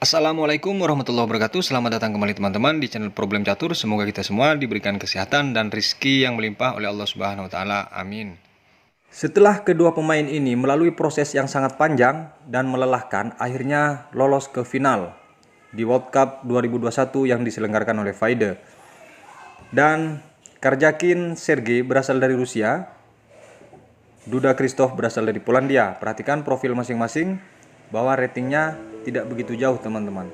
Assalamualaikum warahmatullahi wabarakatuh. Selamat datang kembali teman-teman di channel Problem Catur. Semoga kita semua diberikan kesehatan dan rizki yang melimpah oleh Allah Subhanahu wa taala. Amin. Setelah kedua pemain ini melalui proses yang sangat panjang dan melelahkan, akhirnya lolos ke final di World Cup 2021 yang diselenggarakan oleh FIDE. Dan Karjakin Sergei berasal dari Rusia, Duda Krzysztof berasal dari Polandia. Perhatikan profil masing-masing bahwa ratingnya tidak begitu jauh teman-teman.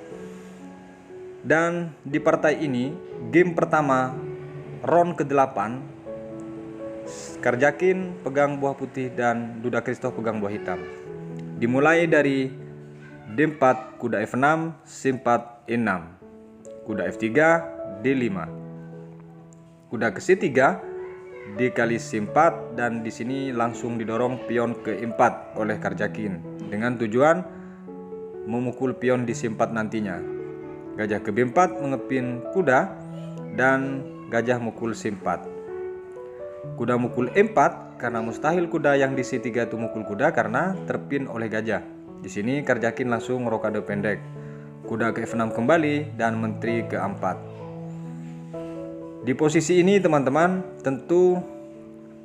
Dan di partai ini, game pertama round ke-8, Karjakin pegang buah putih dan Duda Krzysztof pegang buah hitam. Dimulai dari D4, kuda F6, C4, E6, kuda F3, D5, kuda ke C3, D kali C4, dan di sini langsung didorong pion ke E4 oleh Karjakin dengan tujuan memukul pion di C4 nantinya. Gajah ke B4 mengepin kuda dan gajah mukul C4. Kuda mukul E4 karena mustahil kuda yang di C3 itu mukul kuda karena terpin oleh gajah. Di sini Karjakin langsung rokade pendek. Kuda ke F6 kembali dan menteri ke A4. Di posisi ini teman-teman tentu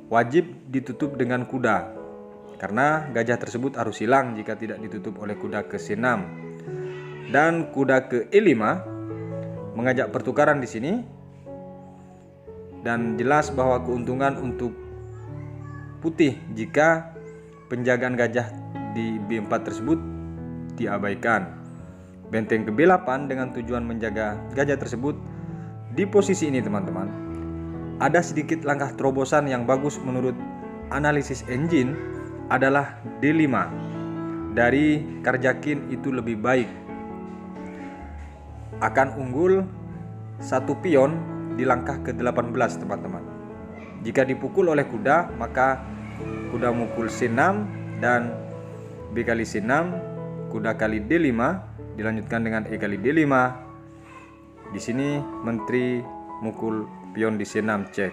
wajib ditutup dengan kuda karena gajah tersebut harus hilang jika tidak ditutup oleh kuda ke C6. Dan kuda ke E5 mengajak pertukaran di sini. Dan jelas bahwa keuntungan untuk putih jika penjagaan gajah di B4 tersebut diabaikan. Benteng ke B8 dengan tujuan menjaga gajah tersebut. Di posisi ini teman-teman, ada sedikit langkah terobosan yang bagus menurut analisis engine adalah D5 dari Karjakin itu lebih baik, akan unggul satu pion di langkah ke-18 teman-teman. Jika dipukul oleh kuda maka kuda mukul C6 dan B kali C6, kuda kali D5 dilanjutkan dengan E kali D5. Di sini menteri mukul pion di C6 cek.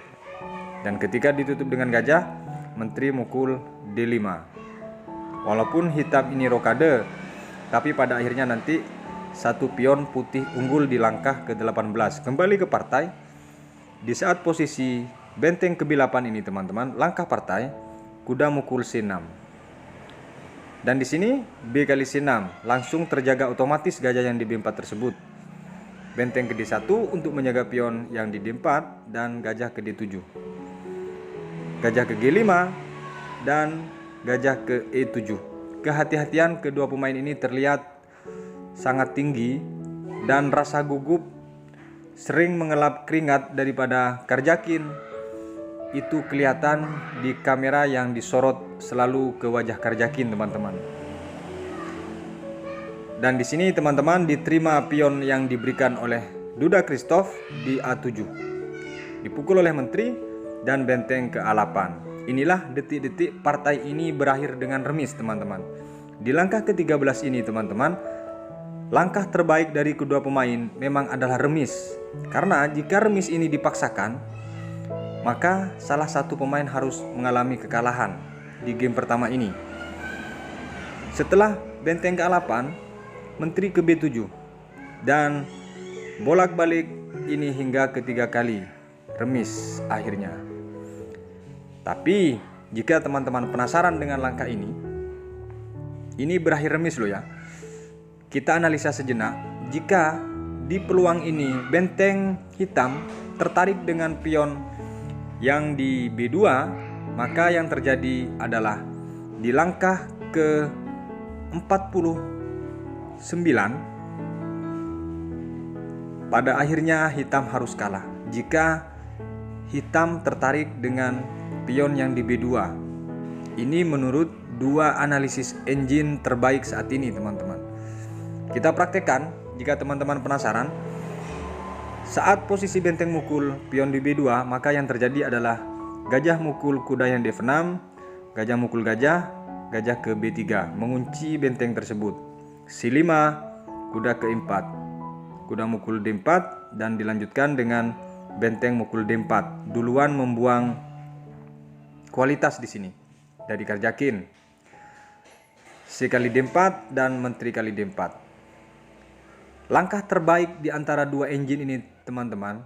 Dan ketika ditutup dengan gajah, menteri mukul D5. Walaupun hitam ini rokade, tapi pada akhirnya nanti satu pion putih unggul di langkah ke-18. Kembali ke partai. Di saat posisi benteng ke B8 ini teman-teman, langkah partai kuda mukul C6. Dan di sini B kali C6 langsung terjaga otomatis gajah yang di B4 tersebut. Benteng ke D1 untuk menjaga pion yang di D4 dan gajah ke D7. Gajah ke G5 dan gajah ke E7. Kehati-hatian kedua pemain ini terlihat sangat tinggi dan rasa gugup sering mengelap keringat daripada Karjakin itu kelihatan di kamera yang disorot selalu ke wajah Karjakin teman-teman. Dan di sini teman-teman diterima pion yang diberikan oleh Duda Krzysztof di A7. Dipukul oleh menteri dan benteng ke A8. Inilah detik-detik partai ini berakhir dengan remis teman-teman. Di langkah ke-13 ini teman-teman, langkah terbaik dari kedua pemain memang adalah remis. Karena jika remis ini dipaksakan, maka salah satu pemain harus mengalami kekalahan di game pertama ini. Setelah benteng ke A8, menteri ke B7, dan bolak-balik ini hingga ketiga kali remis akhirnya. Tapi jika teman-teman penasaran dengan langkah ini berakhir remis loh ya. Kita analisa sejenak. Jika di peluang ini benteng hitam tertarik dengan pion yang di B2, maka yang terjadi adalah di langkah ke 49 pada akhirnya hitam harus kalah jika hitam tertarik dengan pion yang di B2. Ini menurut dua analisis engine terbaik saat ini teman-teman. Kita praktekkan jika teman-teman penasaran. Saat posisi benteng mukul pion di B2, maka yang terjadi adalah gajah mukul kuda yang di F6, gajah mukul gajah, gajah ke B3 mengunci benteng tersebut. C5, kuda ke E4, kuda mukul D4 dan dilanjutkan dengan benteng mukul D4. Duluan membuang kualitas di sini dari Karjakin. C kali D4 dan menteri kali D4. Langkah terbaik di antara dua engine ini teman-teman,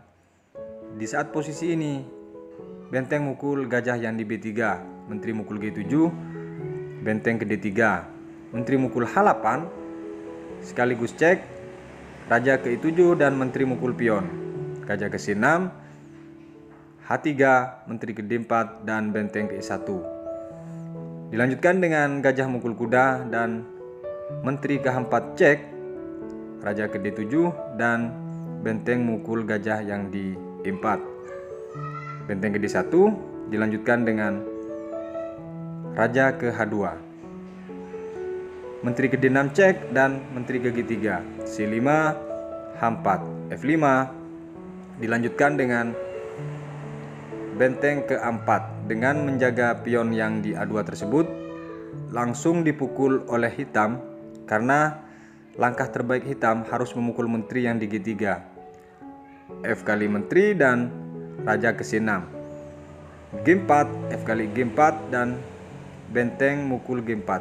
di saat posisi ini benteng mukul gajah yang di B3, menteri mukul G7, benteng ke D3, menteri mukul H8, sekaligus cek raja ke E7 dan menteri mukul pion, gajah ke C6, H3, menteri ke D4 dan benteng ke E1. Dilanjutkan dengan gajah mukul kuda dan menteri ke H4 cek, raja ke D7 dan benteng mukul gajah yang di E4. Benteng ke D1 dilanjutkan dengan raja ke H2. Menteri ke D6 cek dan menteri ke G3. C5, H4, F5. Dilanjutkan dengan benteng ke A4. Dengan menjaga pion yang di A2 tersebut langsung dipukul oleh hitam, karena langkah terbaik hitam harus memukul menteri yang di G3. F kali menteri dan raja ke C6. G4, F kali G4 dan benteng mukul G4.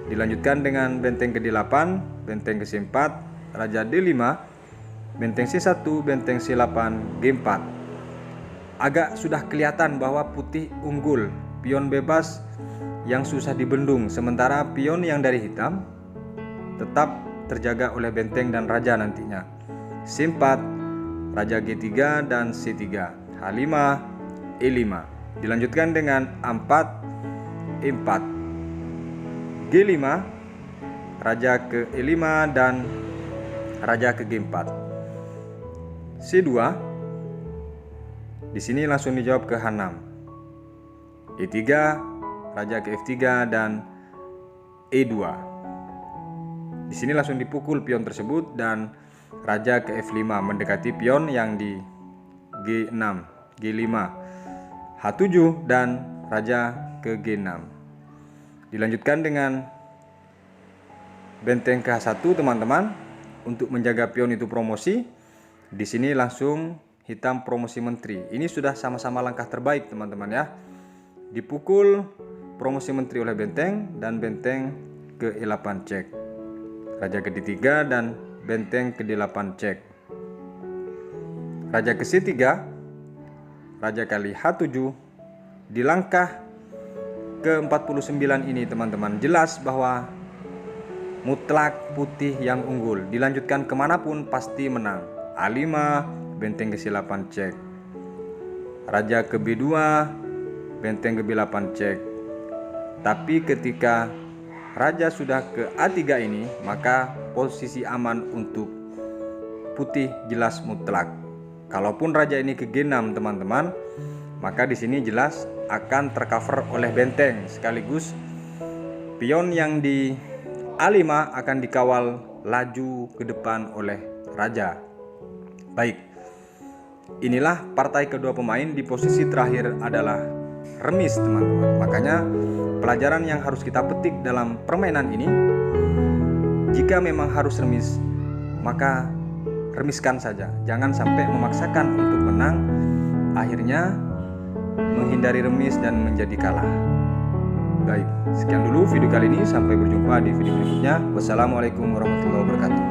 Dilanjutkan dengan benteng ke D8, benteng ke C4, raja D5, benteng C1, benteng C8, G4. Agak sudah kelihatan bahwa putih unggul, pion bebas yang susah dibendung, sementara pion yang dari hitam tetap terjaga oleh benteng dan raja nantinya. C4, raja G3 dan C3, H5, E5. Dilanjutkan dengan A4, E4, G5, raja ke E5 dan raja ke G4. C2, di sini langsung dijawab ke H6. E3, raja ke F3 dan E2. Di sini langsung dipukul pion tersebut dan raja ke F5 mendekati pion yang di G6, G5, H7 dan raja ke G6. Dilanjutkan dengan benteng ke H1 teman-teman, untuk menjaga pion itu promosi. Di sini langsung hitam promosi menteri. Ini sudah sama-sama langkah terbaik teman-teman ya. Dipukul promosi menteri oleh benteng dan benteng ke E8 cek. Raja ke D3 dan benteng ke D8 cek. Raja ke C3, raja kali H7. Di langkah ke-49 ini teman-teman, jelas bahwa mutlak putih yang unggul. Dilanjutkan kemanapun pasti menang. A5, benteng ke C8 cek. Raja ke B2, benteng ke B8 cek. Tapi ketika raja sudah ke A3 ini, maka posisi aman untuk putih jelas mutlak. Kalaupun raja ini ke G6 teman-teman, maka di sini jelas akan tercover oleh benteng, sekaligus pion yang di A5 akan dikawal laju ke depan oleh raja. Baik, inilah partai kedua pemain. Di posisi terakhir adalah remis teman-teman. Makanya pelajaran yang harus kita petik dalam permainan ini, jika memang harus remis, maka remiskan saja. Jangan sampai memaksakan untuk menang, akhirnya menghindari remis dan menjadi kalah. Baik, sekian dulu video kali ini. Sampai berjumpa di video berikutnya. Wassalamualaikum warahmatullahi wabarakatuh.